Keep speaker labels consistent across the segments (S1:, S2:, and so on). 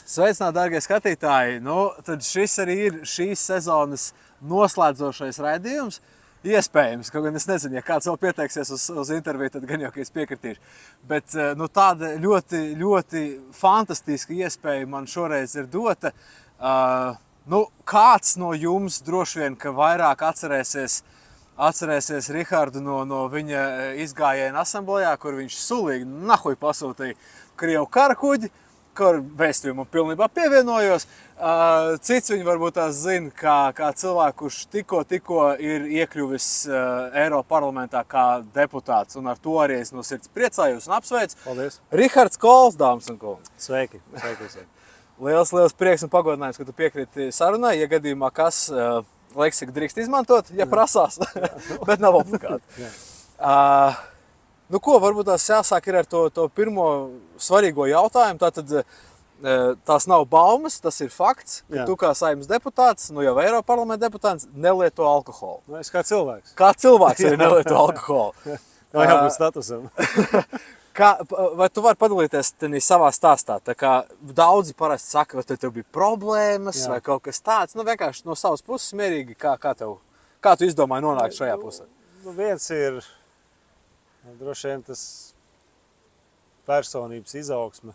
S1: Sveicināti, dārgie skatītāji! Nu, tad šis arī ir šīs sezonas noslēdzošais raidījums. Iespējams, kaut gan es nezinu, ja kāds vēl pieteiksies uz interviju, tad gan jau, ka es piekritīšu. Bet nu, tāda ļoti fantastiska iespēja man šoreiz ir dota. Kāds no jums droši vien, ka vairāk atcerēsies Rihardu no viņa izgājiena asamblējā, kur viņš sulīgi nahuj pasūtīja Krievu karakuģi, kur vēstījumu pilnībā pievienojos. Cits viņu varbūt tās zina, kā cilvēku, kurš tikko ir iekļuvis Eiroparlamentā kā deputāts, un ar to arī es no sirds priecājos un apsveicu.
S2: Paldies.
S1: Rihards Kols, dāmas un kungi.
S2: Sveiki.
S1: Liels prieks un pagodinājums, ka tu piekriti sarunai, ja gadījumā kas leksiku drīkst izmantot, ja prasās, bet nav obligāti. Varbūt tās jāsāk ir ar to pirmo svarīgo jautājumu. Tātad tās nav baumas, tas ir fakts, ka tu kā Saeimas deputāts, jau Eiroparlamenta deputāts, nelieto alkoholu.
S2: Es kā cilvēks.
S1: Kā cilvēks arī nelieto alkoholu.
S2: Vai jābūt statusam.
S1: Vai tu vari padalīties savā stāstā? Tā kā daudzi parasti saka, vai tev bija problēmas vai kaut kas tāds. Vienkārši no savas puses mierīgi, kā tu izdomāji nonākt šajā pusē?
S2: Viens ir droši vien tas personības izaugsme.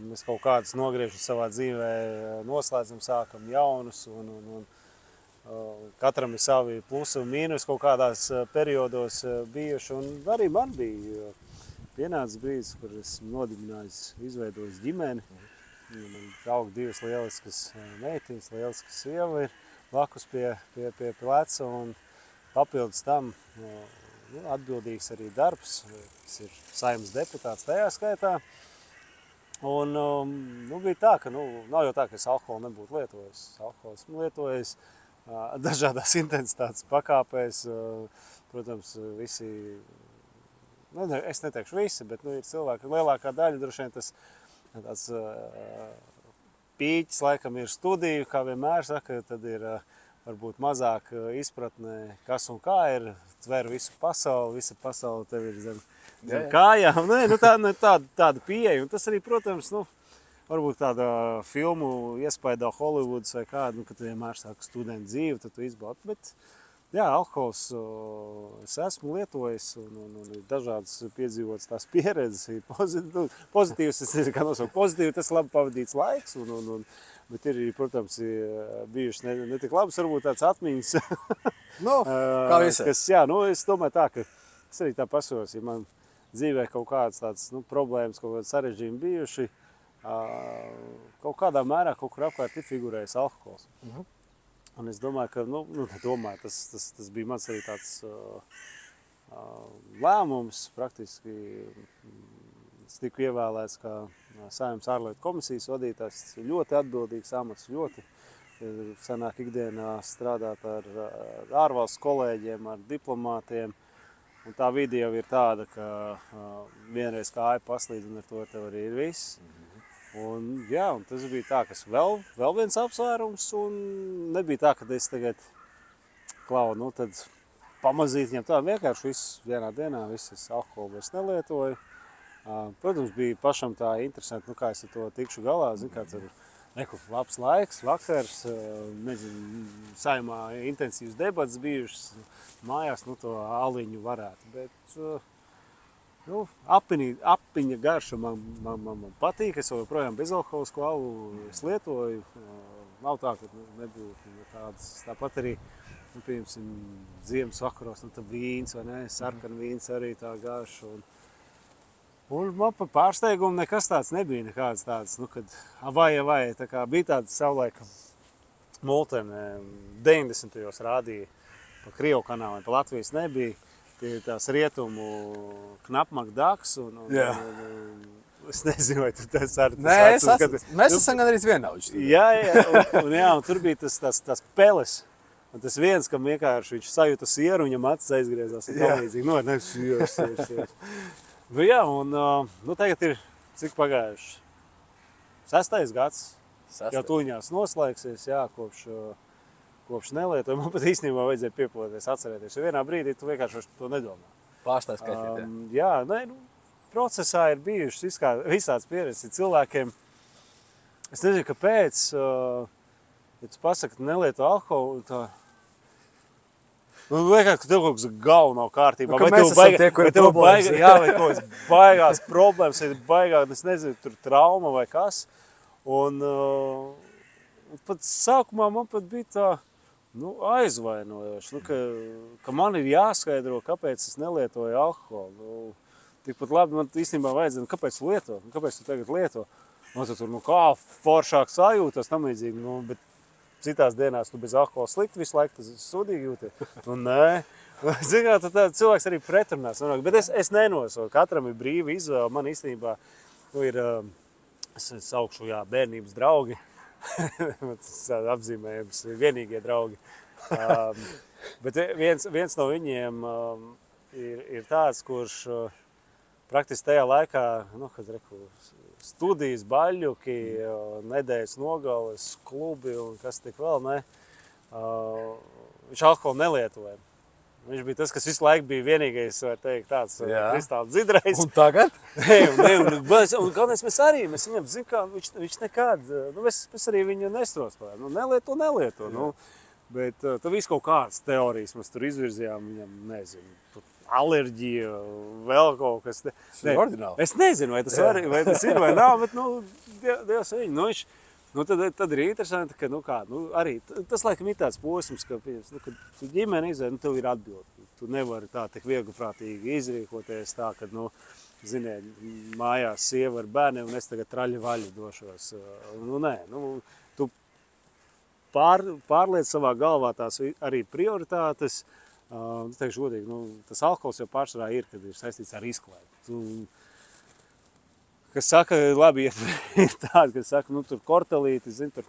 S2: Mēs kaut kādus nogriežus savā dzīvē noslēdzam, sākam jaunus un katram ir savi plusi un mīnus kaut kādās periodos bijuši. Un arī man bija pienācis brīdis, kur esmu nodibinājis, izveidojis ģimeni. Man aug divas lieliskas meitiņas, lieliskas sieva ir blakus pie pleca un papildus tam atbildīgs arī darbs, kas ir Saeimas deputāts tajā skaitā. Un bija tā, ka nav jau tā, ka es alkoholu nebūtu lietojis. Alkoholu esmu lietojis dažādās intensitātes pakāpēs. Protams, visi, es neteikšu visi, bet ir cilvēki, lielākā daļa droši vien tāds pīķis laikam ir studiju, kā vienmēr saka, tad ir varbūt mazāk izpratnē, kas un kā ir, tver visu pasauli, visa pasauli tev ir zem kājām. Tāda pieeja, un tas arī, protams, varbūt tāda filmu iespaidā Hollywoods vai kādu, kad tu vienmēr sāki studentu dzīvi, tad tu izbaudi. Bet, jā, alkohols es esmu lietojis un ir dažādas piedzīvotas tās pieredzes, pozitīvas, es nezinu, kā nosaukt, pozitīvi, tas labi pavadīts laiks, bet ir, protams, bijušas ne tik labas, varbūt tāds atmiņas.
S1: Kā visai.
S2: Es domāju tā, ka es arī tā pasos, ja man dzīvē kaut kādas tādas problēmas, kaut kādas sarežģījumi bijuši, kaut kādā mērā kaut kur apkārt ir figurējis alkohols. Un es domāju, ka, tas bija mans arī tāds lēmums, praktiski es tiku ievēlēts kā Saeimas ārlietu komisijas vadītājs. Tas ir ļoti atbildīgs amats, ļoti sanāk ikdienā strādāt ar ārvalstu kolēģiem, ar diplomātiem. Un tā vide jau ir tāda, ka vienreiz kāja paslīd un ar to tev arī ir viss. Un tas bija tā, kas vēl viens apsvērums, un nebija tā, ka es tagad tad pamazīt ņem tā, vienkārši viss vienā dienā, visas alkoholu vairs nelietoju. Protams, bija pašam tā interesanti, kā es ar to tikšu galā, kāds ir labs laiks, vakars, Saeimā intensīvas debats bijušas, mājās, to aliņu varētu, bet apiņa garša man patīk, es joprojām bezalkoholisku alu es lietoju, nav tā, ka nebūtu tādas, tāpat arī, piemēram, ziemas vakaros, vīns vai ne, sarkan vīns arī tā garša, un man par pārsteigumu nekas tāds nebija, nekāds tāds, kad tā kā bija tāds savulaika multene 90. rādīja pa Krievu kanāliem, pa Latvijas nebija, tie tās rietumu knapmakdaks un es nezinu, vai tu tas ar
S1: tas vecums. Mēs esam gan arī vienaudži.
S2: Un tur bija tas peles. Un tas viens, kam vienkārši viņš sajūta sieru, viņam acis aizgriezās un palīdzīgi. Tagad ir cik pagājuši? 6. gads. Jau tuņās noslēgsies, kopš nelietoju. Man pat īstenībā vajadzēja piepildīties, atcerēties, jo vienā brīdī tu vienkārši to nedomā.
S1: Pārstāj skaitīt,
S2: procesā ir bijušas visādas pieredzes cilvēkiem. Es nezinu, kāpēc, ja tu pasaki, nelieto alkoholu, tā... Nu, liekas, ka tev kaut kas galva nav kārtībā.
S1: Vai mēs esam tie, kuri problēmas.
S2: Jā, vai kaut kas baigās problēmas, vai baigās, es nezinu, tur trauma vai kas. Un pat sākumā man pat bija tā, aizvainojoši, ka man ir jāskaidro, kāpēc es nelietoju alkoholu. Tikpat labi man īstenībā vajadzēja, kāpēc tu lieto, kāpēc tu tagad lieto. Man tur, kā foršāk sajūtas, tam līdzīgi, bet citās dienās tu bez alkohola slikti visu laiku, tas sūdīgi jūties. Nē, zin, tā cilvēks arī pretrunās. Bet es nenosodu, katram ir brīva izvēle. Man īstenībā ir, es saukšu, bērnības draugi. Apzīmējums, vienīgie draugi. Bet viens no viņiem ir tāds, kurš praktiski tajā laikā, kad studijas, baļļuki, nedēļas nogales, klubi un kas tik vēl, viņš alkoholu nelietoja. Viņš bija tas, kas visu laiku bija vienīgais, var teikt, tāds kristāli dzidrais.
S1: Un tagad?
S2: Un galvenais mēs viņam, zin kā, viņš nekad, mēs arī viņu nestrostājām. Nelieto. Bet tad visu kaut kādas teorijas mēs tur izvirzījām viņam, nezinu, alerģija, vēl kaut kas. Es nezinu, vai tas ir vai nav, bet, Dievs viņu. Tad ir interesanti, ka, arī tas laikam ir tāds posms, ka, kad tu ģimeni izvēl, tev ir atbildi. Tu nevari tā tik viegliprātīgi izrīkoties tā, ka, ziniet, mājās sieva ar bērniem un es tagad traļi vaļi došos. Nē, tu pārliec savā galvā tās arī prioritātes. Teikšu godīgi, tas alkohols jau pārsvarā ir, kad ir saistīts ar izklaidu. Kas saka, labi, ir tādi, kas saka, tur kortelīti, zin, tur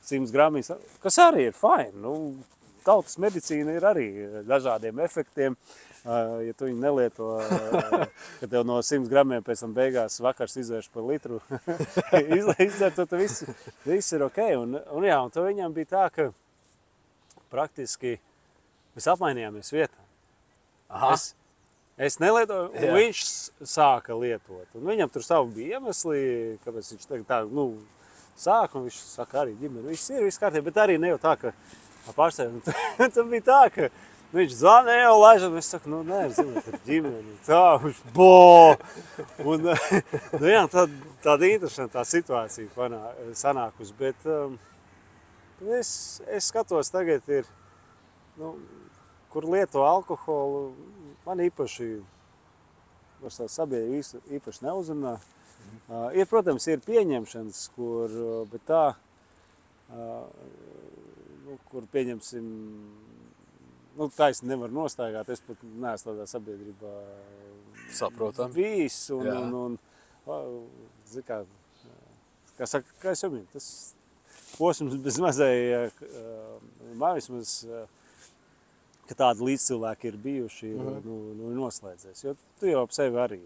S2: 100 gramīs, kas arī ir fine. Tautas medicīna ir arī dažādiem efektiem. Ja tu viņu nelieto, ka tev no 100 gramiem pēc tam beigās vakars izvērš par litru, izdzert, tad viss ir ok. Un tad viņam bija tā, ka praktiski mēs apmainījāmies vietā. Es nelietoju, un viņš sāka lietot. Un viņam tur savu bija iemesli, kāpēc viņš tā, sāka, un viņš saka arī ģimeni, viss kārtībā, bet arī ne jau tā, ka pārstāvjam. Tad bija tā, ka viņš zvanē jau laižam, un es saku, nē, zinu, tur ģimeni, tā, viņš Un, tāda interesanta situācija sanākus, bet es skatos tagad ir, kur lieto alkoholu, man īpaši, sabiedrība īpaši neuzrunā. Protams, ir pieņemšanas, bet tā, kur pieņemsim, taisni nevar nostaigāt, es pat neesmu tādā sabiedrībā bijis. Kā es jau minu, tas posms bez mazai, vismaz, ka tādi līdzcilvēki ir bijuši, noslēdzies. Jo tu jau ap sevi arī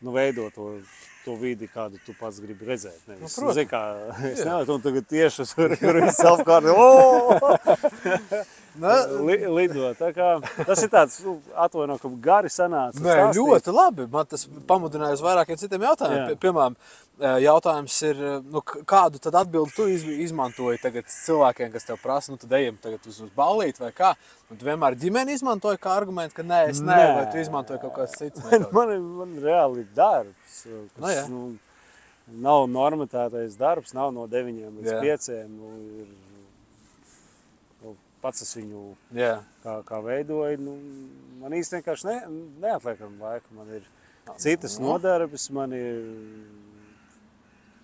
S2: veido to vidi, kādu tu pats gribi redzēt. Nevis, zini, kā es nevaru tagad tieši kur viss apkārt lido. Tā kā tas ir tāds, atvaino, ka gari sanāca.
S1: Nē, ļoti labi. Man tas pamudināja uz vairākiem citiem jautājumiem. Piemēram, jautājums ir, kādu tad atbildi tu izmantoji tagad cilvēkiem, kas tev prasa, tad ejam tagad uz ballīti vai kā? Un tu vienmēr ģimeni izmantoji kā argumentu, ka nē, es nē, vai tu izmantoji kaut kāds cits metods?
S2: Man reāli ir darbs, kas nav normatētais darbs, nav no 9 līdz 5. Pats es viņu kā veidoju. Man īsti vienkārši neatliekam laiku. Man ir citas nodarbes, man ir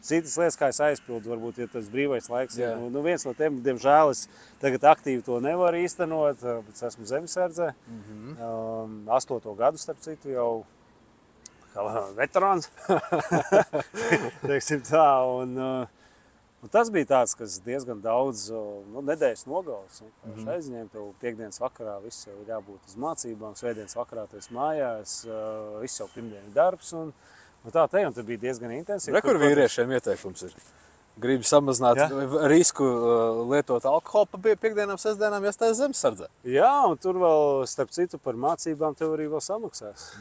S2: citas lietas, kā es aizpildu, varbūt, ja tas brīvais laiks ir. Viens no tiem, diemžēl, es tagad aktīvi to nevaru īstenot, bet esmu zemesardzē. 8. gadu, starp citu, jau kā veterāns. Teiksim tā, un tas bija tāds, kas diezgan daudz nedēļas nogales. Aizņēma tev piekdienas vakarā, viss jau ir jābūt uz mācībām, svētdienas vakarā tu esi mājās, viss jau pirmdien ir darbs. Un tā te, un tas bija diezgan intensīvi.
S1: Kur vīriešiem ieteikums ir? Gribu samazināt risku lietot alkoholu pa piekdienām, sestdienām, ja stājas zemesardzē.
S2: Jā, un tur vēl, starp citu, par mācībām tev arī vēl samaksās.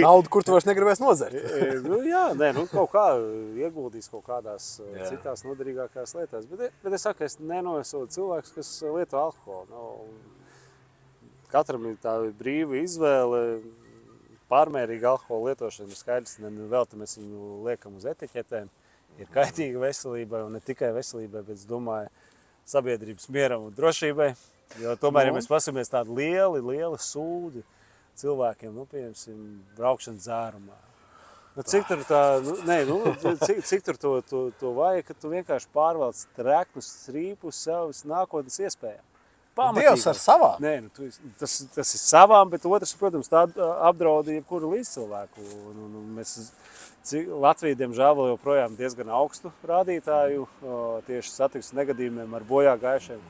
S1: Naudu, kur tu vairs negribēs nozert.
S2: Kaut kā ieguldīs kaut kādās citās noderīgākās lietās. Bet es saku, es nenosodu cilvēkus, kas lieto alkoholu. Katram ir tā brīva izvēle. Pārmērīga alkohola lietošana ir skaidrs, vēl mēs viņu liekam uz etiķetēm. Ir kaitīga veselībai, un ne tikai veselībai, bet es domāju sabiedrības mieram un drošībai. Jo tomēr, ja mēs pasamies tādi lieli sūdi cilvēkiem, pieņemsim, braukšanas dzērumā. Cik tur cik tur to vajag, ka tu vienkārši pārvalc treknus, strīpus savas nākotnes iespējām.
S1: Dievs ar savām?
S2: Nē, tas ir savām, bet otrs, protams, tā apdraud jebkuru līdzcilvēku. Latvija, diemžēl, vēl joprojām diezgan augstu rādītāju tieši satiksmes negadījumiem ar bojā gājušiem,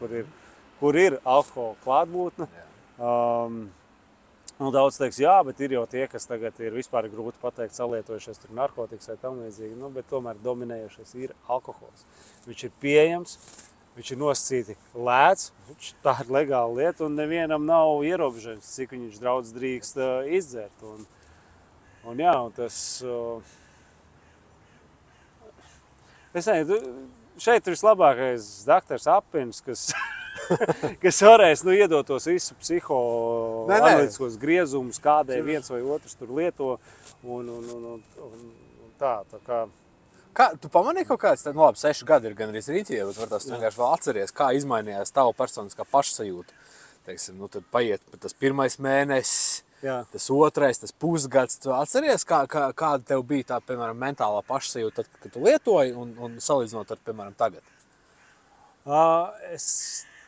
S2: kur ir alkohola klātbūtne. Daudz teiks, jā, bet ir jau tie, kas tagad ir vispār grūti pateikt, salietojušies tur narkotikas vai tam līdzīgi, bet tomēr dominējošais ir alkohols. Viņš ir pieejams, viņš ir nosacīti lēts, tā ir legāla lieta, un nevienam nav ierobežojums, cik viņš daudz drīkst izdzert. Un tas... Es nezinu, šeit ir vislabākais daktars Apins, kas varēs iedot tos visu psihoanalītiskos griezumus, kādai viens vai otrs tur lieto. Un tā kā...
S1: Tu pamanīji kaut kāds, labi, 6 gadi ir gan arī rīķie, bet varbūt tu vienkārši vēl atceries, kā izmainījās tavu personiskā pašsajūta. Teiksim, tad paiet tas pirmais mēnesis, tas otrais, tas pusgads. Tu atceries, kāda tev bija tā, piemēram, mentālā pašsajūta, tad, kad tu lietoji un salīdzinot ar, piemēram, tagad?
S2: Es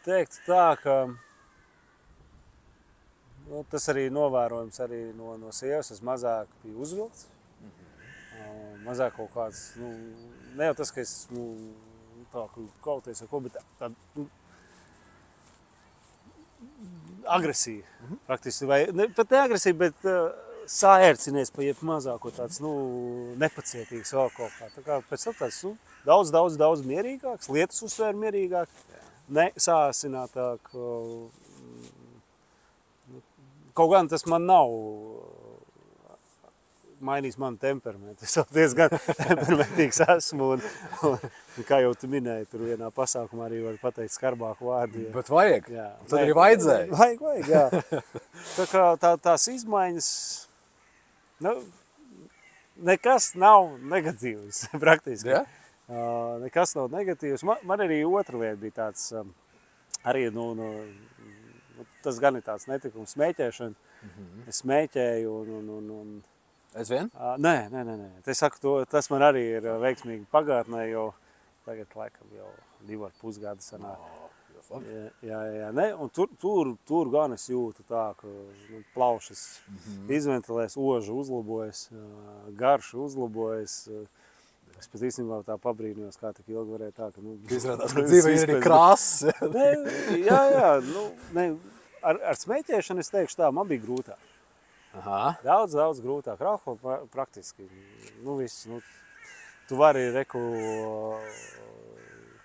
S2: teiktu tā, ka tas arī novērojams arī no sievas. Es mazāk biju uzvilkts. Mazāk kaut kāds, ne jau tas, ka es tā kauties ar ko, bet tā agresija praktiski, vai pat ne agresija, bet saērcinies pa jeb mazāko tāds, nepacietīgs vēl kaut kā. Tā kā pēc tam tāds, daudz mierīgāks, lietas uztvēr mierīgāk, nesāsinātāk. Kaut gan tas man nav mainījis manu temperamentu. Es vēl diezgan temperamentīgs esmu, un kā jau tu minēji, tur vienā pasākumā arī var pateikt skarbāku vārdu. Ja.
S1: Bet vajag? Jā. Tad arī vajadzēja?
S2: Vajag, jā. Tā kā tās izmaiņas, nekas nav negatīvs, praktiski.
S1: Ja?
S2: Nekas nav negatīvs. Man arī otra lieta bija tāds, arī, tas gan ir tāds netikums smēķēšana. Es smēķēju un
S1: Aizvien?
S2: Nē. Es saku, tas man arī ir veiksmīgi pagātnē, jo tagad laikam jau 2,5 gadi sanāk. Jā. Un tur gan es jūtu tā, ka plaušas izventilēs, oža uzlabojas, garša uzlabojas. Es pat īstenībā tā pabrīnījos, kā tik ilgi varēja tā, ka...
S1: Izrādās, ka dzīve ir arī krāsas.
S2: Jā. Ar smēķēšanu es teikšu tā, man bija grūtāk. Daudz grūtāk. Alkohola praktiski. Viss. Tu vari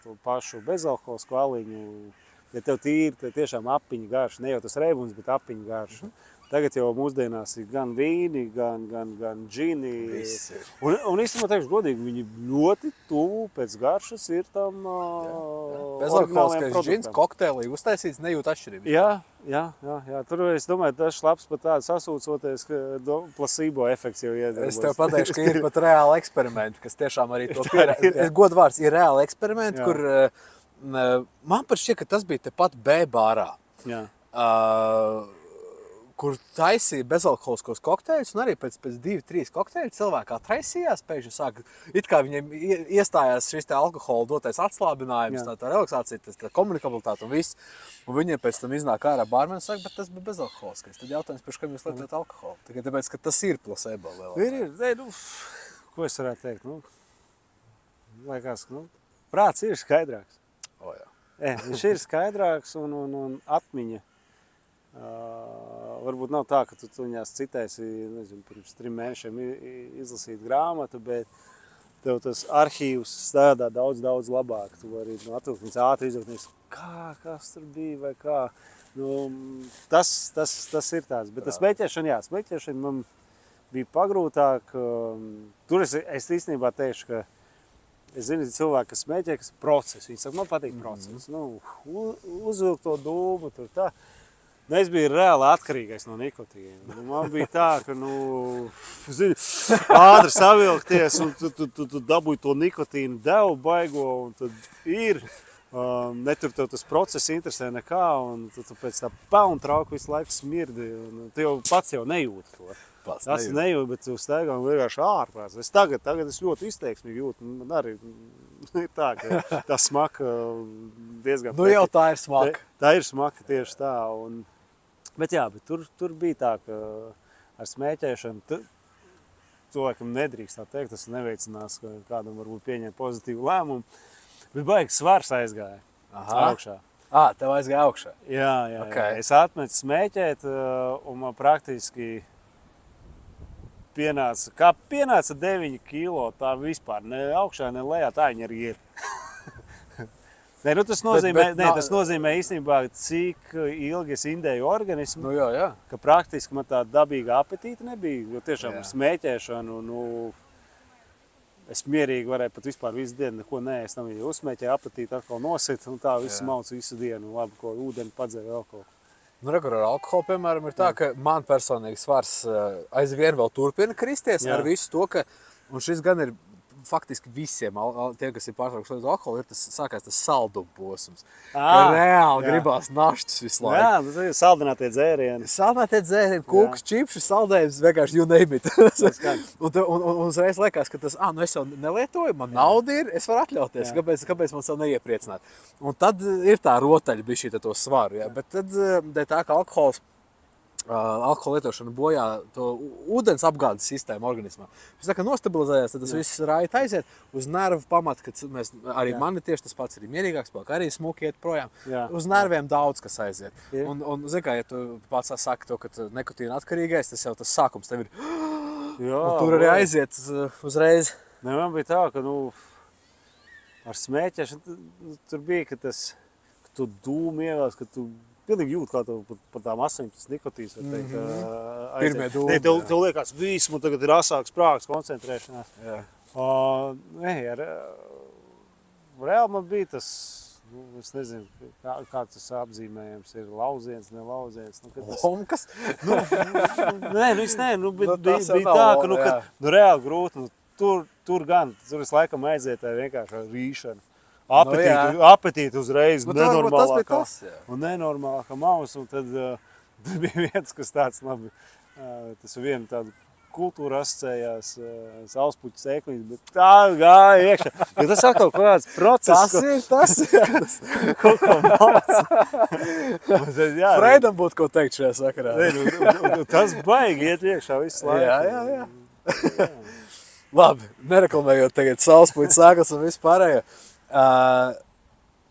S2: to pašu bezalkoholisku aliņu, ja tev tīri, tad tiešām apiņa garša. Ne jau tas reibuns, bet apiņa garša. Tagad jau mūsdienās ir gan vīni, gan džini. Un īstenībā teikšu godīgi, viņi ļoti tuvu pēc garšas ir tam
S1: bezalkoholiskais džins, kokteili uztaisīts, nejūt atšķirību.
S2: Jā. Tur es domāju, tas labs pat tāds sasūcoties, ka placebo efekts jau iedarbojas.
S1: Es tev pateikšu, ka ir pat reāli eksperimenti, kas tiešām arī to pierāda. Godvārds ir reāli eksperimenti, kur man pat šķiet, ka tas bija tepat B-bārā.
S2: Jā.
S1: Kur taisīja bezalkoholiskos kokteļus, un arī pēc 2-3 kokteļu cilvēki atraisījās, pēkšņi sāk, it kā viņiem iestājās šis te alkohola dotais atslābinājums, tā relaksācija, tā komunikabilitāte un viss. Un viņiem pēc tam iznāk ārā bārmeni, saka, bet tas bija bezalkoholiskais. Tad jautājums, pēc kam jūs lietojat alkoholu? Tikai tāpēc, ka tas ir placebo lielākā.
S2: Ir. Ko es varētu teikt? Liekas, prāts ir skaidrāks. Viņš ir skaidrāks un atmiņa. Varbūt nav tā, ka tu viņās citēsi, pirms 3 mēnešiem izlasīt grāmatu, bet tev tas arhīvs strādā daudz labāk. Tu vari atvilkt viņas ātri izvilkt, kas tur bija vai kā. Nu, tas ir tāds. Bet tas smēķēšana man bija pagrūtāk. Tur es īstenībā teikšu, ka es zinu cilvēki, kas smēķē, kas process. Viņi saka, man patīk process. Nu, uzvilkt to dūmu, tur tā. Nu, es biju reāli atkarīgais no nikotīna. Man bija tā, ka, zini, ātri savilkties, un tu dabūji to nikotīnu devu baigo, un tad ir. Netur tev tas process interesē nekā, un tu pēc tā pelnu trauku visu laiku smirdi, un tu jau pats jau nejūti to. Tas nejūt, bet tu staigā un vienkārši ārprāts. Es tagad es ļoti izteiksmīgi jūtu, man arī ir tā, ka tā smaka diezgan...
S1: Nu jau tā ir smaka.
S2: Tā ir smaka tieši tā, bet tur bija tā, ka ar smēķēšanu cilvēkam nedrīkst tā teikt, tas neveicinās, ka kādam varbūt pieņem pozitīvu lēmumu, bet baigi svars aizgāja augšā.
S1: Tev aizgāja augšā?
S2: Jā. Okay. Es atmetu smēķēt, un man praktiski pienāca 9 kilo, tā vispār ne augšā, ne lejā, tā viņa arī ir. Tas nozīmē īstenībā, cik ilgi es indēju organismu, ka praktiski man tā dabīga apetīte nebija, jo tiešām ar smēķēšanu, es mierīgi varēju pat vispār visu dienu neko neēst, ja uzsmēķēju apetīti, atkal nosit, un tā visu maucu visu dienu, labi, ko ūdeni padzēju vēl kaut ko.
S1: Ar alkoholu, piemēram, ir tā, ka man personīgi svars aizvien vēl turpina kristies ar visu to, ka, un šis gan ir faktiski visiem, tie, kas ir pārtraukuši lietot alkoholu, sākās tas salduma posms. Reāli gribās naštas visu laiku.
S2: Jā, tas ir saldinātie dzērieni.
S1: Kūkas, čipši, saldējums, vienkārši you name it. un uzreiz liekas, ka tas, es jau nelietoju, man nauda ir, es varu atļauties, kāpēc man sev neiepriecināt. Un tad ir tā rotaļa bišķī to svaru, bet tad tā, ka alkohola lietošana bojā to ūdens apgādes sistēmu organismā. Viņš tā kā nostabilizējās, tad tas viss raiti aiziet uz nervu pamata, kad arī mani tieši tas pats arī mierīgāks, arī smuki iet projām. Uz nerviem daudz, kas aiziet. Un zini kā, ja tu pats saki to, ka nikotīna atkarīgais, tas jau tas sākums tev ir. Tur arī aiziet uzreiz.
S2: Man bija tā, ka ar smēķēšanu tur bija, ka tu dūmu ievēlas, ka tu pilnīgi jūt, kā tev par tām asīm tas nikotīns, var teikt,
S1: pirmie dūmi.
S2: Tev liekas, viss, man tagad ir asāks prāks, koncentrēšanās. Reāli man bija tas, es nezinu, kā tas apzīmējums ir, lauziens, nelauziens.
S1: Homkas?
S2: Bija tā, ka reāli grūti, tur es laikam aizietāju vienkārši ar rīšanu. Apetīti uzreiz, nenormālākā mausa, un tad bija viens, kas tāds labi, tas viena tāda kultūra asociējās, saulespuķu sēkliņas, bet tā gāja iekšā. Jo tas atkal kaut kāds process.
S1: Tas ir. Kaut ko māc. Freidam būtu ko teikt šajā sakarā.
S2: Tas baigi iet iekšā visu laiku.
S1: Jā. Labi, nereklamējot tagad saulespuķu sēklas un visu pārējo.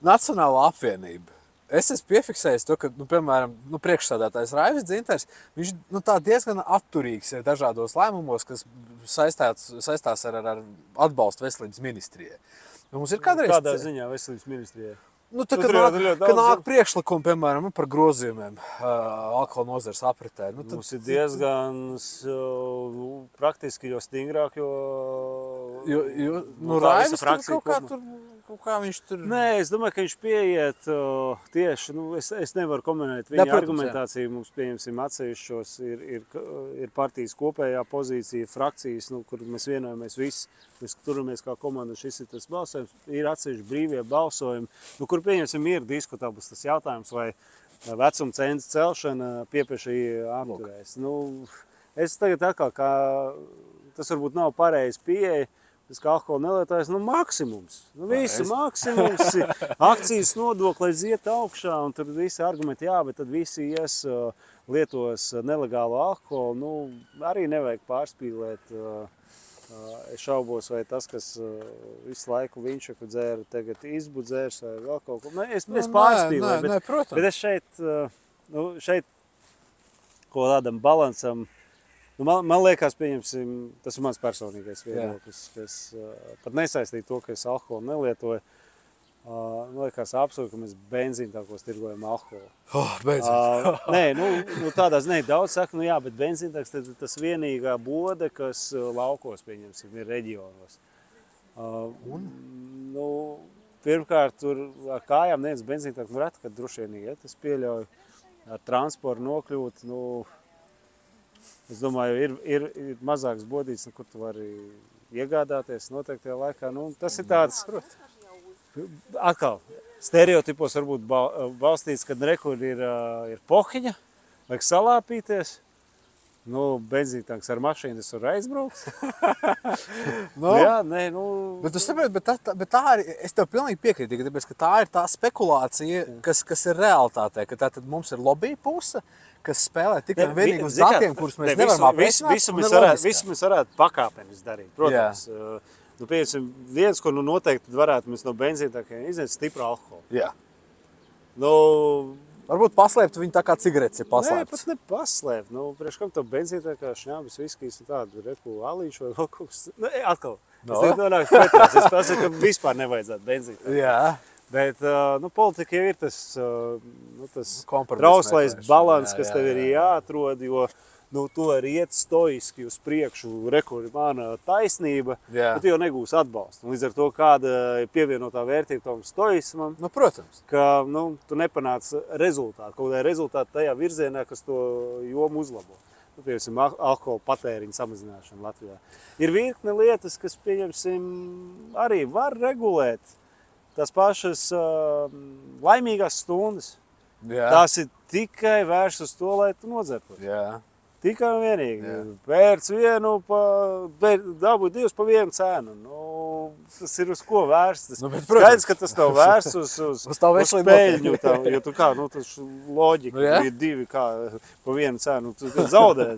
S1: Nacionāla apvienība. Es esmu piefiksējis to, ka, piemēram, priekšsādātājs Raivis Dzinters, viņš tā diezgan atturīgs ir dažādos lēmumos, kas saistās ar atbalstu veselības ministrijai. Mums ir kādreiz...
S2: Kādā ziņā veselības ministrijai?
S1: Kad nāk priekšlikumi, piemēram, par grozījumiem alkohola nozares apritē.
S2: Mums ir diezgan praktiski, jo stingrāk,
S1: Raivis kaut kā viņš tur...
S2: Nē, es domāju, ka viņš pieiet tieši, es nevaru komentēt viņa argumentāciju, mums pieņemsim atsevišķos, ir partijas kopējā pozīcija, frakcijas, kur mēs vienojamies visi, mēs turamies kā komanda, šis ir tas balsojums, ir atsevišķi brīvie balsojumi, kur pieņemsim ir diskutabls tas jautājums, vai vecuma cenzus celšana piepieši apturēs. Es tagad atkal, kā tas varbūt nav pareizi pieeja, tas kā alkohola nelietājs, maksimums. Visi maksimums, akcijas nodokli, lai iet augšā, un tur visi argumenti, bet tad visi lietos nelegālu alkoholu. Arī nevajag pārspīlēt. Es šaubos, vai tas, kas visu laiku Vinčaku dzēra, tagad izbudzērs vai vēl kaut ko. Es pārspīlēju, bet es šeit ko tādam balansam, Nu, man liekas, pieņemsim, tas ir mans personīgais viedoklis, kas pat nesaistīja to, ka es alkoholu nelietoju. Man liekas absurdi, ka mēs benzīntākos tirgojam alkoholu. Nē, nu tādās daudz saka, nu jā, bet benzīntāks tas vienīgā bode, kas laukos, pieņemsim, ir reģionos. Nu, pirmkārt, tur ar kājām neviens benzīntāk, nu reti, kad droši vien iet, es pieļauju ar transportu nokļūt, nu, es domāju, ir mazāks bodīts, kur tu vari iegādāties noteiktajā laikā. Nu, tas ir tāds, atkal, stereotipos varbūt balstīts, kad rekur ir pohiņa, vajag salāpīties. Nu, benzīntanks ar mašīnu es varu aizbraukt.
S1: No.
S2: Jā, nē, nu...
S1: Bet tu saproti, bet tā ir, es tev pilnīgi piekrītu, tāpēc, ka tā ir tā spekulācija, kas ir realitātē, ka tātad mums ir lobby puse, kas spēlē tikai vienīgi uz datiem, kurus mēs nevaram aprēķināt.
S2: Visu mēs varētu pakāpenis darīt, protams. Nu, pieņemsim, viens, ko nu noteikti varētu mēs no benzīntākiem iznest, stipru alkoholu.
S1: Jā.
S2: Nu...
S1: Varbūt paslēpt viņu tā kā cigaretes ir paslēpts.
S2: Nē, pat ne paslēpt. Nu, priekš kam to benzīntākā šņābis, viskijas un tādu reku alīšu vai vēl kaut kas. Nu, atkal. Es tagad nonāku pretās. Es pasaku, ka vispār nevajadzētu benzīntākā.
S1: Jā.
S2: Bet, nu, politika jau ir tas trauslais balans, kas tev ir jāatrod, jo nu, tu vari iet stoiski uz priekšu, rekur ir mana taisnība, bet tu jau negūsi atbalstu. Līdz ar to, kāda ir pievienotā vērtība tam stoismam,
S1: nu, protams,
S2: ka nu, tu nepanāc rezultātu, kaut kādā rezultātu tajā virzienā, kas to jomu uzlabo. Nu, piemēram, alkohola patēriņa samazināšana Latvijā. Ir virkne lietas, kas, pieņemsim, arī var regulēt tās pašas laimīgās stundas.
S1: Jā.
S2: Tās ir tikai vērsts uz to, lai tu nodzertos.
S1: Jā.
S2: Tikai un vienīgi. Pērc vienu, dabūj divus pa vienu cenu. Nu, tas ir uz ko vērsts. Nu, skaidrs, ka tas nav vērsts uz peļņu. Jo tu kā, nu, tas loģika, ir divi kā pa vienu cenu. Tu zaudē.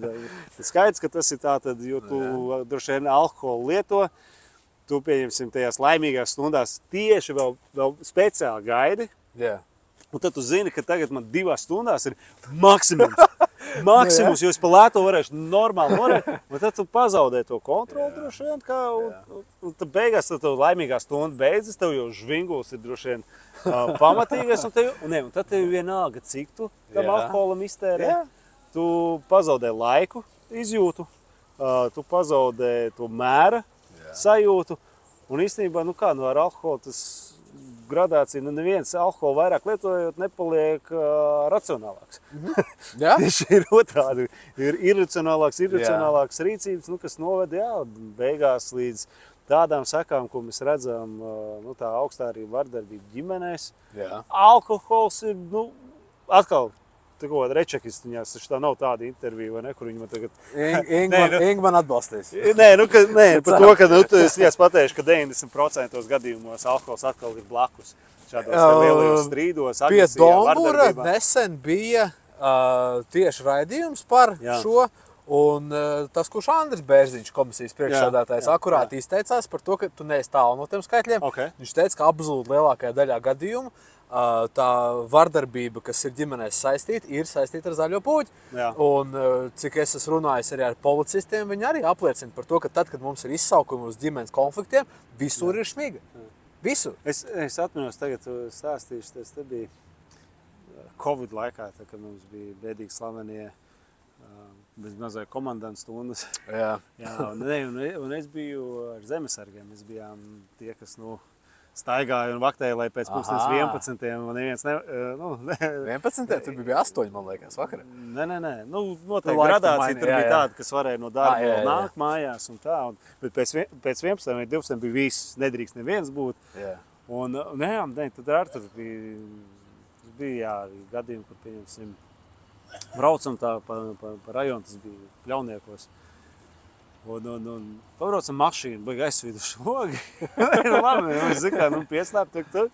S2: Skaidrs, ka tas ir tātad, jo tu droši vien alkoholu lieto. Tu pieņemsim tajās laimīgās stundās tieši vēl speciāli gaidi.
S1: Jā.
S2: Un tad tu zini, ka tagad man 2 stundās ir maksimums. Maksimums, jo es pa lēto varēšu normāli norēt, un tad tu pazaudē to kontroli droši vien, un tad beigās tad tev laimīgā stunda beidzas, tev jau žvinguls ir droši vien pamatīgais, un tad tev vienalga, cik tu tam alkoholam iztērē. Tu pazaudē laiku izjūtu, tu pazaudē to mēra sajūtu, un īstenībā, nu kā, nu ar alkoholu tas gradācija, nu neviens alkoholu vairāk lietojot nepaliek racionālāks.
S1: Jā?
S2: Tieši ir otrādi. Ir irracionālāks rīcības, nu, kas noved, beigās līdz tādām sekām, ko mēs redzam, nu, tā augstā arī vardarbība ģimenēs.
S1: Jā.
S2: Alkohols ir, nu, atkal, kaut kāda rečekistiņās, taču tā nav tāda intervija, vai ne, kur viņi man tagad...
S1: Ingman atbalstīs.
S2: Nē, par to, ka es viņās pateikšu, ka 90% gadījumos alkohols atkal ir blakus šādos lielajos strīdos, agresijā, vardarbībā.
S1: Pie Dombura nesen bija tieši raidījums par šo, un tas, kurš Andris Bērziņš, komisijas priekšsēdētājs, akurāti izteicās par to, ka tu neesi tālu no tiem skaitļiem. Viņš teica, ka absolūti lielākajā daļā gadījumu tā vardarbība, kas ir ģimenēs saistīta, ir saistīta ar zaļo puķi. Un cik es esmu runājis arī ar policistiem, viņi arī apliecina par to, ka tad, kad mums ir izsaukumi uz ģimenes konfliktiem, visur ir šmiga. Visur.
S2: Es atminos tagad stāstīšu, tas te bija Covid laikā, tā, kad mums bija bēdīgi slavenie bez mazai komandantu stundas.
S1: Jā.
S2: Un es biju ar zemesargiem, mēs bijām tie, kas, nu, staigāja un vaktēja, lai pēc 11. un neviens ne...
S1: 11. Tur bija 8, man liekas, vakarā.
S2: Nē. Nu, noteikti gradācija tur bija tāda, kas varēja no darba nākt mājās un tā. Bet pēc 11. vai 12. bija viss, nedrīkst neviens būt. Un tad ar tur bija gadījumi, kur pieņemsim braucam tā pa rajonu, tas bija Pļauniekos. Un pabraucam mašīnu, baigi aizsvidu šogi. Labi, es zinu, nu pieslēp, tur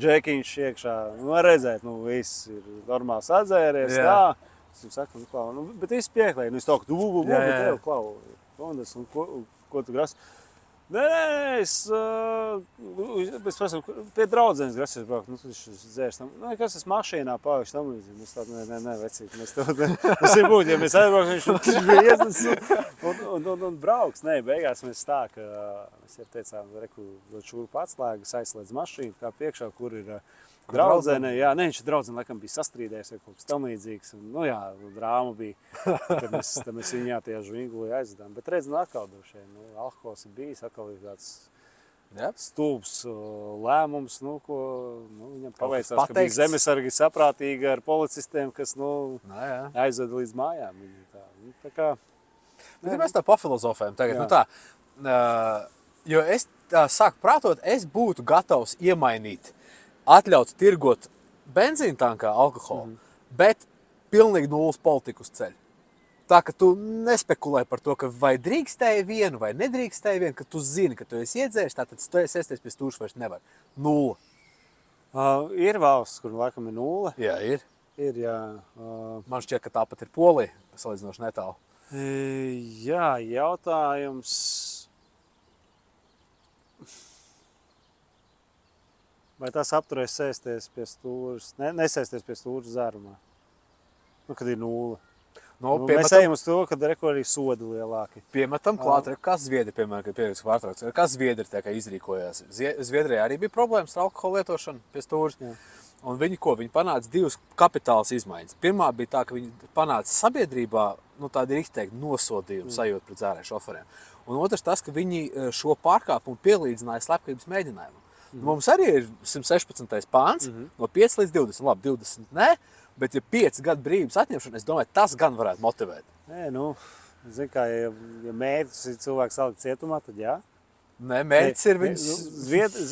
S2: džekiņš iekšā. Nu, redzēt, nu viss ir normāls atzēries, tā. Es viņam saku, nu, klau, nu, bet viss pieklēja. Nu, es tā, ka tu, bet tev, klau, un ko tu grasi? Nē, es prasu, pie draudzenes grasies braukt. Nu, viņš dzērs tam. Nu, kas es mašīnā palikšu tam līdzīgi. Mēs tādu, nē, vecīt. Mēs ir būt, ja mēs aizbrauksim, viņš bija iesnes un brauks. Nē, beigās mēs tā, ka mēs jau teicām, reku, šurp atslēgas, aizslēdz mašīnu, kā priekšā, kur ir draudzene. Jā, ne, viņš draudzene, laikam, bija sastrīdējis vai kaut kas tam līdzīgs. Nu jā, drāma bija. Tad mēs viņā tajā žvingulī aizvedām. Bet redz, nu atkal droši vien, alkohols ir bijis, atkal ir tāds stulbs lēmums, ko viņam paveicās, ka bija zemesargi saprātīgi ar policistiem, kas aizveda līdz mājām. Tā kā...
S1: Mēs tā pafilozofējam tagad. Nu tā, jo es sāku prātot, es būtu gatavs iemainīt, atļaut tirgot benzīna tankā alkoholu, bet pilnīgi nulles politiku uz ceļu. Tā, ka tu nespekulē par to, ka vai drīkstēji vienu, vai nedrīkstēji vienu, ka tu zini, ka tu esi iedzēris, tātad tu esi iesties pie stūras vairs nevar. Nulle.
S2: Ir valsts, kur laikam ir nulle.
S1: Jā, ir.
S2: Ir, jā.
S1: Man šķiet, ka tāpat ir Polija, salīdzinoši netālu.
S2: Jā, jautājums... Vai tas apturēs sēsties pie stūras, nesēsties pie stūras zārumā? Kad ir nulle. Mēs ejam uz to, kad arī sodi lielāki.
S1: Piemetam klāt, kā Zviedri, piemēram, kad pieraksts pārtraukts, kā Zviedri tā kā izrīkojās. Zviedrijā arī bija problēmas ar alkoholu lietošanu pie stūras. Jā. Un viņi panāca divas kapitālas izmaiņas. Pirmā bija tā, ka viņi panāca sabiedrībā tādu izteikti nosodījumu sajūtu pret dzērēju šoferiem. Un otrs tas, ka viņi šo pārkāpumu pielīdzināja slepkavības mēģinājumu. Mums arī ir 116. pāns, no 5 līdz 20. Labi, 20 ne, bet ja 5 gadu brīvības atņemšana, es domāju, tas gan varētu motivēt.
S2: Nē, zin kā, ja mērķis ir cilvēks salikt cietumā, tad jā.
S1: Nē, mērķis ir viņus...